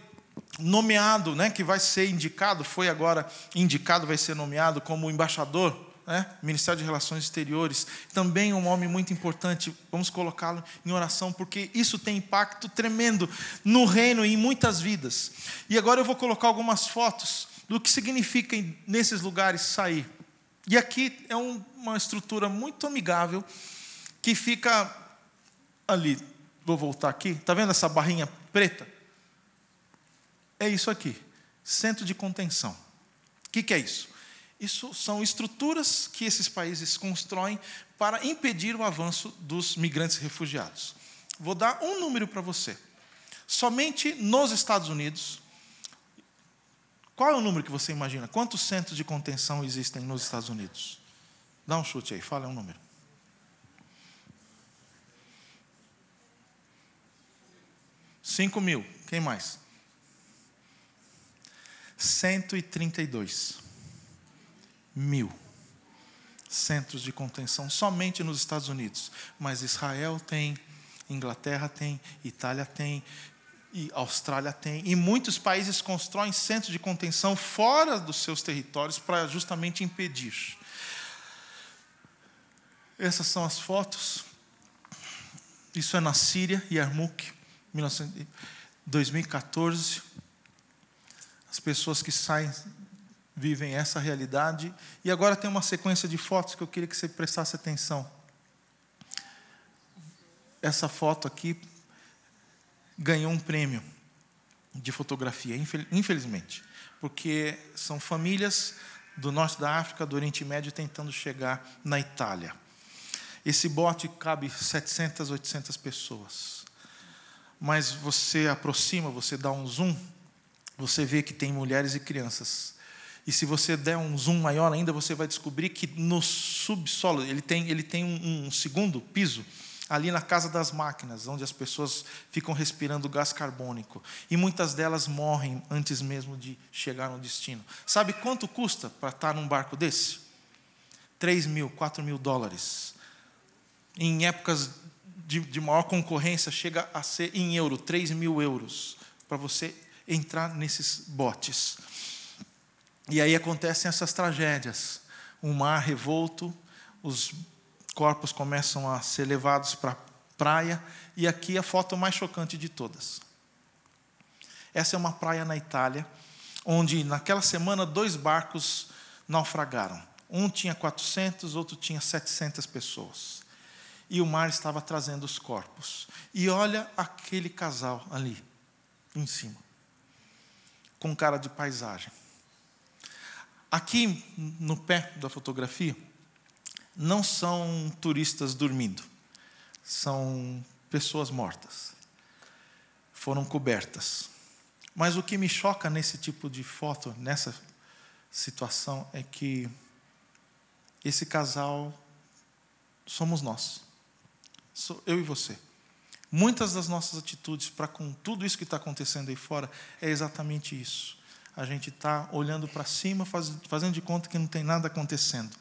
nomeado, né, que vai ser indicado, foi agora indicado, vai ser nomeado como embaixador, né, Ministério de Relações Exteriores, também um homem muito importante. Vamos colocá-lo em oração, porque isso tem impacto tremendo no reino e em muitas vidas. E agora eu vou colocar algumas fotos do que significa nesses lugares sair. E aqui é uma estrutura muito amigável, que fica ali. Vou voltar aqui. Está vendo essa barrinha preta? É isso aqui. Centro de contenção. O que é isso? Isso são estruturas que esses países constroem para impedir o avanço dos migrantes e refugiados. Vou dar um número para você. Somente nos Estados Unidos, qual é o número que você imagina? Quantos centros de contenção existem nos Estados Unidos? Dá um chute aí, fala um número. 5.000. Quem mais? 132.000 centros de contenção somente nos Estados Unidos. Mas Israel tem, Inglaterra tem, Itália tem, e Austrália tem. E muitos países constroem centros de contenção fora dos seus territórios para justamente impedir. Essas são as fotos. Isso é na Síria, Yarmouk, 2014. As pessoas que saem vivem essa realidade. E agora tem uma sequência de fotos que eu queria que você prestasse atenção. Essa foto aqui ganhou um prêmio de fotografia, infelizmente, porque são famílias do norte da África, do Oriente Médio, tentando chegar na Itália. Esse bote cabe 700, 800 pessoas. Mas você aproxima, você dá um zoom, você vê que tem mulheres e crianças. E se você der um zoom maior ainda, você vai descobrir que no subsolo, ele tem um segundo piso, ali na Casa das Máquinas, onde as pessoas ficam respirando gás carbônico. E muitas delas morrem antes mesmo de chegar no destino. Sabe quanto custa para estar num barco desse? 3.000, 4.000 dólares. Em épocas de maior concorrência, chega a ser em euro, 3.000 euros, para você entrar nesses botes. E aí acontecem essas tragédias. Um mar revolto, os corpos começam a ser levados para a praia, e aqui a foto mais chocante de todas. Essa é uma praia na Itália, onde naquela semana 2 barcos naufragaram. Um tinha 400, outro tinha 700 pessoas. E o mar estava trazendo os corpos. E olha aquele casal ali, em cima, com cara de paisagem. Aqui no pé da fotografia, não são turistas dormindo, são pessoas mortas, foram cobertas. Mas o que me choca nesse tipo de foto, nessa situação, é que esse casal somos nós, sou eu e você. Muitas das nossas atitudes para com tudo isso que está acontecendo aí fora é exatamente isso. A gente está olhando para cima, fazendo de conta que não tem nada acontecendo.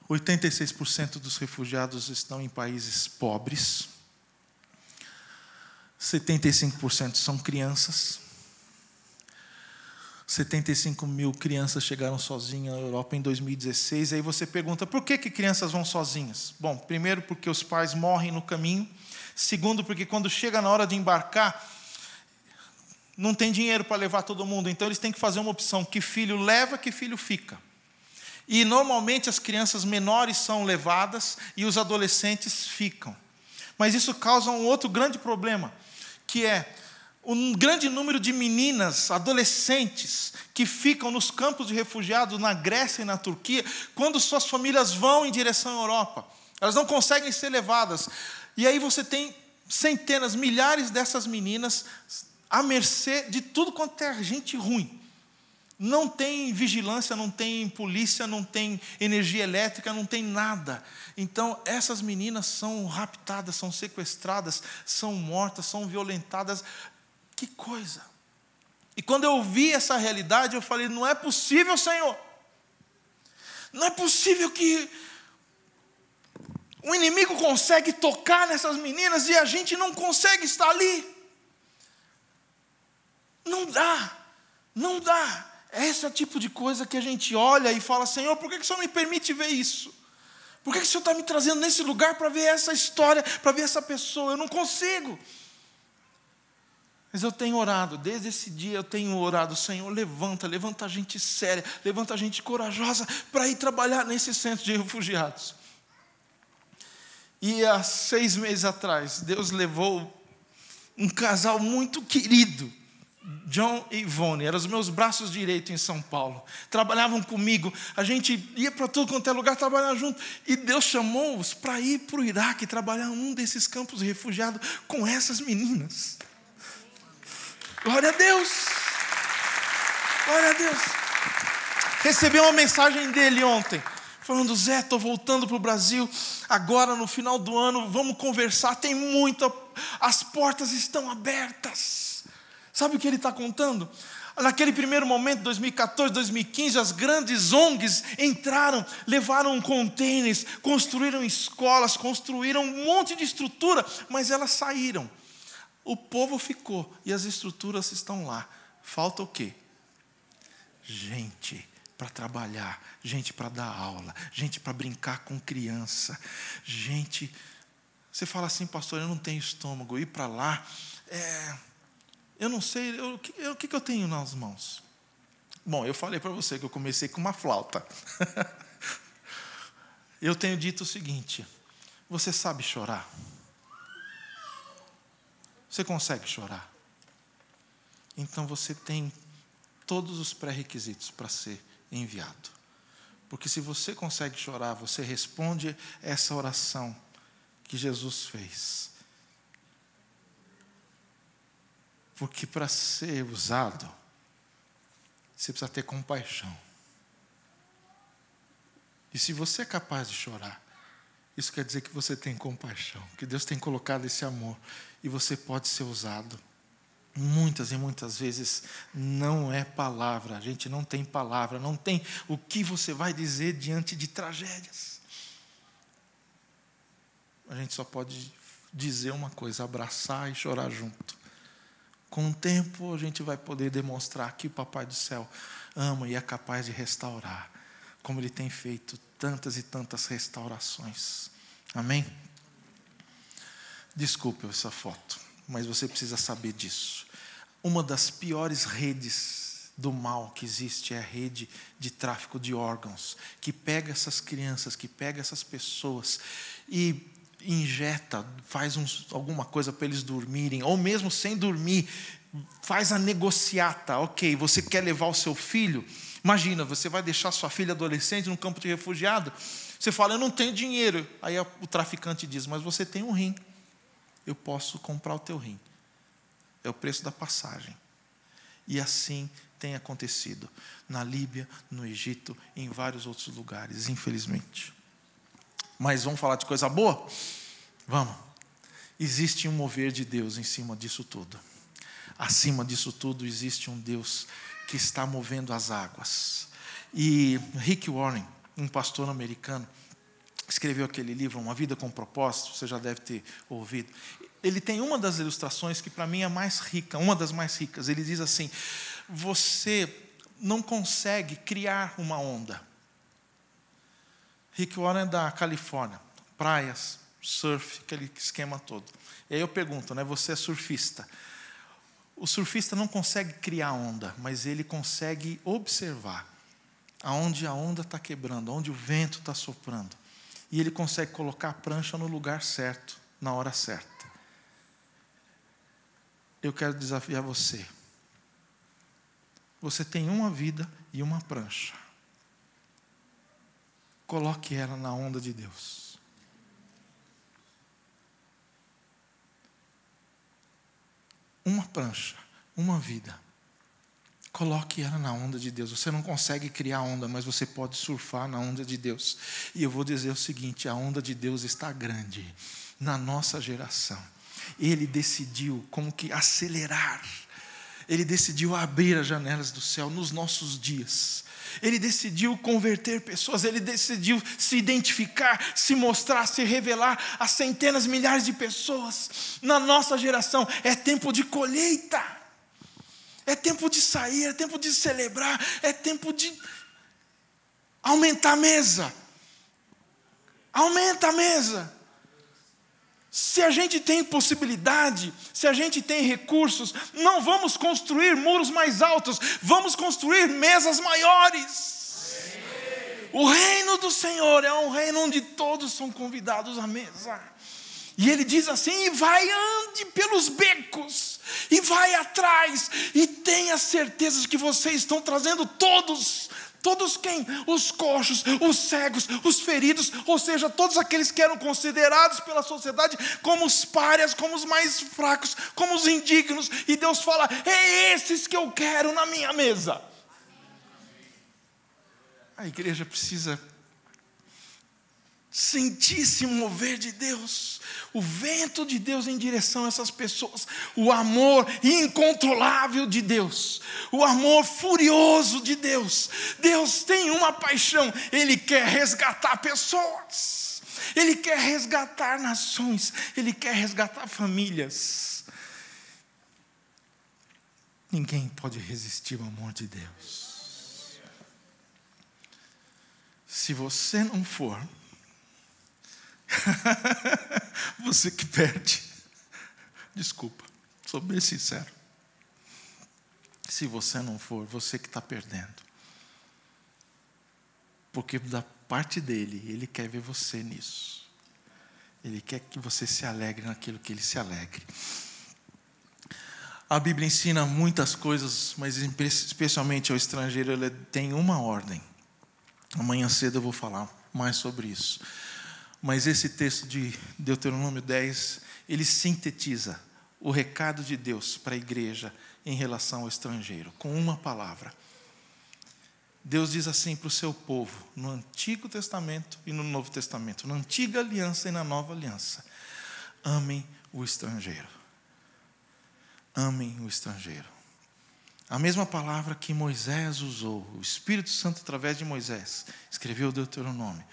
86% dos refugiados estão em países pobres. 75% são crianças. 75.000 crianças chegaram sozinhas na Europa em 2016. Aí você pergunta, por que crianças vão sozinhas? Bom, primeiro porque os pais morrem no caminho. Segundo, porque quando chega na hora de embarcar, não tem dinheiro para levar todo mundo, então eles têm que fazer uma opção, que filho leva, que filho fica. E normalmente as crianças menores são levadas e os adolescentes ficam. Mas isso causa um outro grande problema, que é um grande número de meninas, adolescentes, que ficam nos campos de refugiados na Grécia e na Turquia, quando suas famílias vão em direção à Europa. Elas não conseguem ser levadas. E aí você tem centenas, milhares dessas meninas à mercê de tudo quanto é gente ruim. Não tem vigilância, não tem polícia, não tem energia elétrica, não tem nada. Então, essas meninas são raptadas, são sequestradas, são mortas, são violentadas. Que coisa! E quando eu vi essa realidade, eu falei, não é possível, Senhor. Não é possível que o inimigo consegue tocar nessas meninas e a gente não consegue estar ali. Não dá, não dá. Esse é o tipo de coisa que a gente olha e fala, Senhor, por que o Senhor me permite ver isso? Por que o Senhor está me trazendo nesse lugar para ver essa história, para ver essa pessoa? Eu não consigo. Mas eu tenho orado, desde esse dia eu tenho orado, Senhor, levanta gente séria, levanta gente corajosa para ir trabalhar nesse centro de refugiados. E há 6 meses atrás, Deus levou um casal muito querido, John e Ivone, eram os meus braços direitos em São Paulo, trabalhavam comigo, a gente ia para tudo quanto é lugar trabalhar junto, e Deus chamou-os para ir para o Iraque, trabalhar em um desses campos de refugiados com essas meninas. Glória a Deus, glória a Deus. Recebi uma mensagem dele ontem, falando, Zé, estou voltando para o Brasil, agora no final do ano, vamos conversar, tem muita, as portas estão abertas. Sabe o que ele está contando? Naquele primeiro momento, 2014, 2015, as grandes ONGs entraram, levaram containers, construíram escolas, construíram um monte de estrutura, mas elas saíram. O povo ficou e as estruturas estão lá. Falta o quê? Gente para trabalhar, gente para dar aula, gente para brincar com criança, gente... Você fala assim, pastor, eu não tenho estômago, ir para lá... Eu não sei, o que eu tenho nas mãos? Bom, eu falei para você que eu comecei com uma flauta. Eu tenho dito o seguinte, você sabe chorar? Você consegue chorar? Então você tem todos os pré-requisitos para ser enviado. Porque se você consegue chorar, você responde essa oração que Jesus fez. Porque para ser usado, você precisa ter compaixão. E se você é capaz de chorar, isso quer dizer que você tem compaixão, que Deus tem colocado esse amor, e você pode ser usado. Muitas e muitas vezes não é palavra, a gente não tem palavra, não tem o que você vai dizer diante de tragédias. A gente só pode dizer uma coisa, abraçar e chorar junto. Com o tempo, a gente vai poder demonstrar que o Papai do Céu ama e é capaz de restaurar, como Ele tem feito tantas e tantas restaurações. Amém? Desculpe essa foto, mas você precisa saber disso. Uma das piores redes do mal que existe é a rede de tráfico de órgãos, que pega essas crianças, que pega essas pessoas e injeta, faz alguma coisa para eles dormirem, ou mesmo sem dormir, faz a negociata. Ok, você quer levar o seu filho? Imagina, você vai deixar sua filha adolescente num campo de refugiado, você fala, eu não tenho dinheiro. Aí o traficante diz, mas você tem um rim, eu posso comprar o teu rim, é o preço da passagem. E assim tem acontecido na Líbia, no Egito, em vários outros lugares, infelizmente. Mas vamos falar de coisa boa? Vamos. Existe um mover de Deus em cima disso tudo. Acima disso tudo existe um Deus que está movendo as águas. E Rick Warren, um pastor americano, escreveu aquele livro, Uma Vida com Propósito, você já deve ter ouvido. Ele tem uma das ilustrações que para mim é mais rica, uma das mais ricas. Ele diz assim, você não consegue criar uma onda. Rick Warren é da Califórnia, praias, surf, aquele esquema todo. E aí eu pergunto, né, você é surfista. O surfista não consegue criar onda, mas ele consegue observar aonde a onda está quebrando, aonde o vento está soprando. E ele consegue colocar a prancha no lugar certo, na hora certa. Eu quero desafiar você. Você tem uma vida e uma prancha. Coloque ela na onda de Deus. Uma prancha, uma vida. Coloque ela na onda de Deus. Você não consegue criar onda, mas você pode surfar na onda de Deus. E eu vou dizer o seguinte: a onda de Deus está grande na nossa geração. Ele decidiu como que acelerar. Ele decidiu abrir as janelas do céu nos nossos dias. Ele decidiu converter pessoas. Ele decidiu se identificar, se mostrar, se revelar a centenas, milhares de pessoas. Na nossa geração é tempo de colheita. É tempo de sair, é tempo de celebrar, é tempo de aumentar a mesa. Aumenta a mesa. Se a gente tem possibilidade, se a gente tem recursos, não vamos construir muros mais altos, vamos construir mesas maiores. O reino do Senhor é um reino onde todos são convidados à mesa. E ele diz assim: e vai, ande pelos becos, e vai atrás, e tenha certeza de que vocês estão trazendo todos quem? Os coxos, os cegos, os feridos, ou seja, todos aqueles que eram considerados pela sociedade como os párias, como os mais fracos, como os indignos. E Deus fala: é esses que eu quero na minha mesa. A igreja precisa sentir esse mover de Deus, o vento de Deus em direção a essas pessoas, o amor incontrolável de Deus, o amor furioso de Deus. Deus tem uma paixão, Ele quer resgatar pessoas, Ele quer resgatar nações, Ele quer resgatar famílias. Ninguém pode resistir ao amor de Deus. Se você não for, você que perde. Desculpa, sou bem sincero. Se você não for, você que está perdendo. Porque da parte dele, ele quer ver você nisso. Ele quer que você se alegre naquilo que ele se alegre. A Bíblia ensina muitas coisas, mas especialmente ao estrangeiro, ela tem uma ordem. Amanhã cedo eu vou falar mais sobre isso. Mas esse texto de Deuteronômio 10, ele sintetiza o recado de Deus para a igreja em relação ao estrangeiro, com uma palavra. Deus diz assim para o seu povo, no Antigo Testamento e no Novo Testamento, na Antiga Aliança e na Nova Aliança: amem o estrangeiro. Amem o estrangeiro. A mesma palavra que Moisés usou, o Espírito Santo através de Moisés escreveu o Deuteronômio.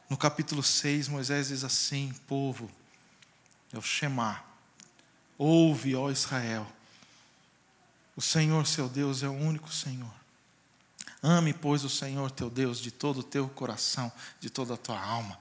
No capítulo 6, Moisés diz assim: povo, é o Shema, ouve, ó Israel, o Senhor seu Deus é o único Senhor. Ame, pois, o Senhor teu Deus de todo o teu coração, de toda a tua alma,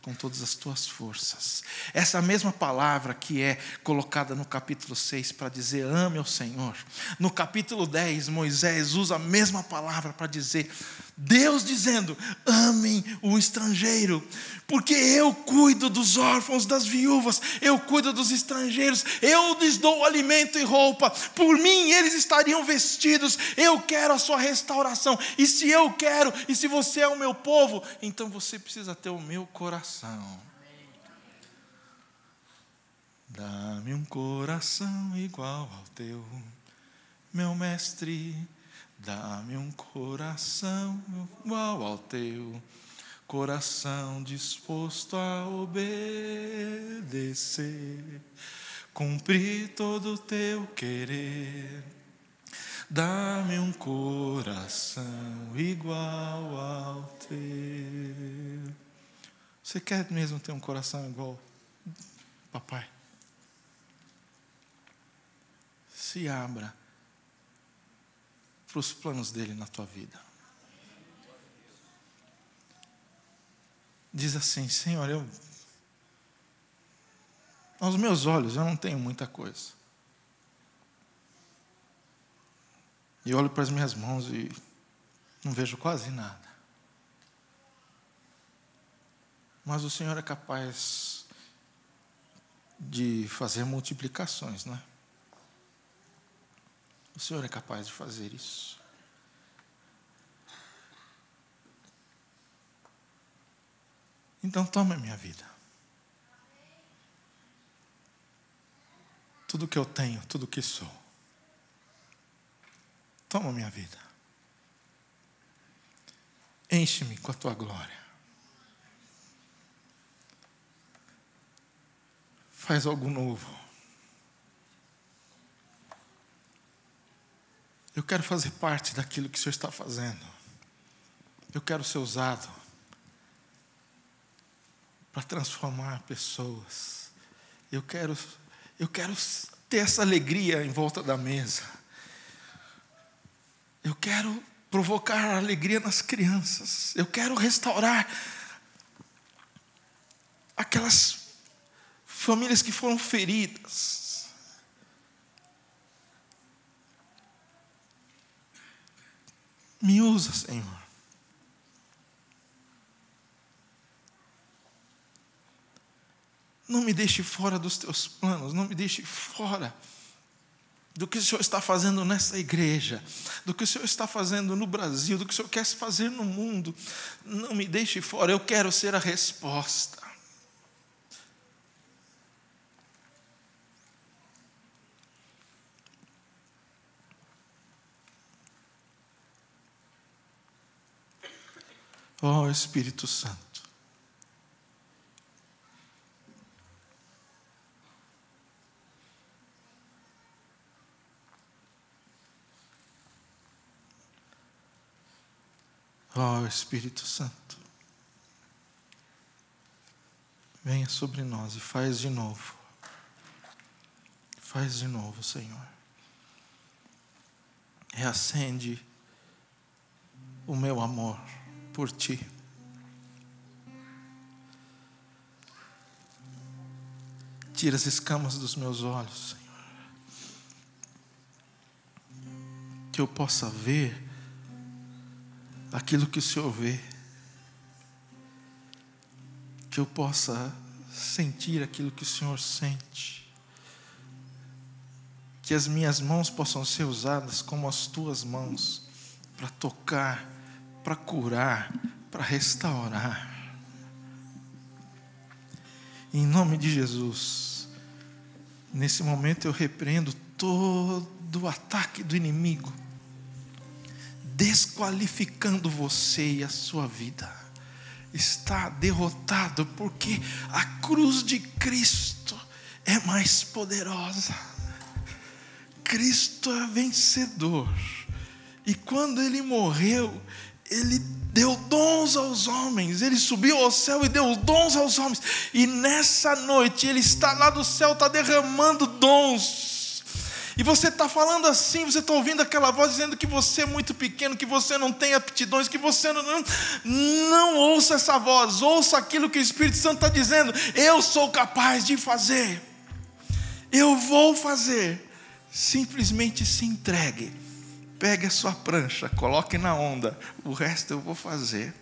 com todas as tuas forças. Essa mesma palavra que é colocada no capítulo 6 para dizer ame ao Senhor. No capítulo 10, Moisés usa a mesma palavra para dizer, Deus dizendo, amem o estrangeiro, porque eu cuido dos órfãos, das viúvas, eu cuido dos estrangeiros, eu lhes dou alimento e roupa, por mim eles estariam vestidos, eu quero a sua restauração, e se eu quero, e se você é o meu povo, então você precisa ter o meu coração. Dá-me um coração igual ao teu, meu mestre. Dá-me um coração igual ao teu, coração disposto a obedecer, cumprir todo o teu querer. Dá-me um coração igual ao teu. Você quer mesmo ter um coração igual, papai? Se abra para os planos dele na tua vida. Diz assim, Senhor, aos meus olhos eu não tenho muita coisa, E olho para as minhas mãos e não vejo quase nada. Mas o Senhor é capaz de fazer multiplicações, não é? O Senhor é capaz de fazer isso. Então toma a minha vida. Tudo que eu tenho, tudo que sou. Toma a minha vida. Enche-me com a tua glória. Faz algo novo. Eu quero fazer parte daquilo que o Senhor está fazendo. Eu quero ser usado para transformar pessoas. Eu quero ter essa alegria em volta da mesa. Eu quero provocar alegria nas crianças. Eu quero restaurar aquelas famílias que foram feridas. Me usa, Senhor. Não me deixe fora dos teus planos, não me deixe fora do que o Senhor está fazendo nessa igreja, do que o Senhor está fazendo no Brasil, do que o Senhor quer fazer no mundo. Não me deixe fora, eu quero ser a resposta. Ó Espírito Santo, ó Espírito Santo, venha sobre nós e faz de novo. Faz de novo, Senhor. Reacende o meu amor por Ti. Tira as escamas dos meus olhos, Senhor. Que eu possa ver aquilo que o Senhor vê. Que eu possa sentir aquilo que o Senhor sente. Que as minhas mãos possam ser usadas como as Tuas mãos para tocar, para curar, para restaurar. Em nome de Jesus, nesse momento eu repreendo todo o ataque do inimigo, desqualificando você e a sua vida. Está derrotado, porque a cruz de Cristo é mais poderosa. Cristo é vencedor. E quando Ele morreu, Ele deu dons aos homens. Ele subiu ao céu e deu dons aos homens. E nessa noite Ele está lá do céu, está derramando dons. E você está falando assim, você está ouvindo aquela voz dizendo que você é muito pequeno, que você não tem aptidões, que você não ouça essa voz. Ouça aquilo que o Espírito Santo está dizendo. Eu sou capaz de fazer. Eu vou fazer. Simplesmente se entregue. Pegue a sua prancha, coloque na onda. O resto eu vou fazer.